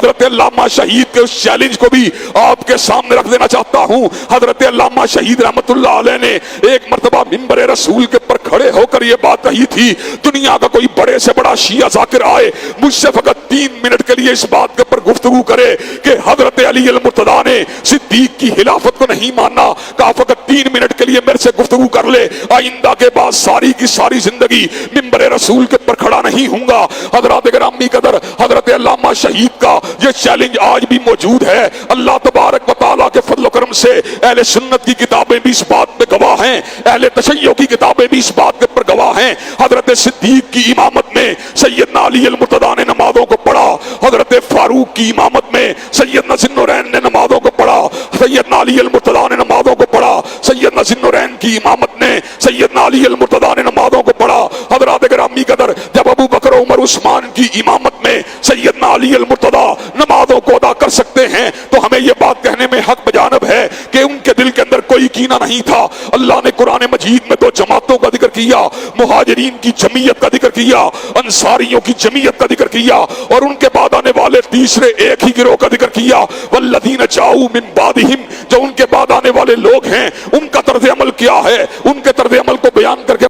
حضرت علامہ شہید کے اس چیلنج کو بھی آپ کے سامنے رکھ دینا چاہتا ہوں۔ حضرت علامہ شہید رحمت اللہ علیہ نے ایک مرتبہ منبر رسول کے پر کھڑے ہو کر یہ بات کہی تھی، دنیا کا کوئی بڑے سے بڑا شیعہ ذاکر آئے مجھ سے فقط 3 منٹ کے لیے اس بات کے پر گفتگو کرے کہ حضرت علی المرتضیٰ نے صدیق کی خلافت کو نہیں مانا، کہا فقط 3 منٹ کے لیے میرے سے گفتگو کر لے، آئندہ کے بعد ساری کی ساری زندگی منبر رسول کے پر کھڑا نہیں ہوں گا۔ حضرات گرامی قدر، حضرت علامہ شہید کا یہ چیلنج آج بھی موجود ہے۔ اللہ تبارک و تعالیٰ کے فضل و کرم سے اہل سنت کی کتابیں بھی اس بات پہ گواہ ہیں، اہل تشیع کی کتابیں بھی اس بات کے پر گواہ ہیں۔ حضرت صدیق کی امامت میں سیدنا علی المرتضیٰ نے نمازوں کو پڑھا، حضرت فاروق کی امامت میں سیدنا ذی النورین نے نمازوں کو پڑھا، سیدنا علی المرتضیٰ نے نمازوں کو پڑھا، سیدنا ذی النورین کی امامت میں سیدنا علی المرتضیٰ نے نمازوں کو پڑھا۔ حضرات گرامی قدر، جب ابو بکر عمر عثمان کی امامت میں سیدنا علی المرتضیٰ نمازوں کو ادا کر سکتے ہیں تو ہمیں یہ بات کہنے میں حق بجانب ہے کہ ان کے دل کے اندر کوئی کینہ نہیں تھا۔ اللہ نے قرآن مجید میں 2 جماعتوں کا ذکر کیا، مہاجرین کی جمعیت کا ذکر کیا، انصاریوں کی جمعیت کا ذکر کیا، اور ان کے بعد آنے والے تیسرے ایک ہی گروہ کا ذکر کیا، والذین جاؤ من بعدہم، جو ان کے بعد آنے والے لوگ ہیں ان کا طرز عمل کیا ہے، ان کے طرز عمل کو بیان کر کے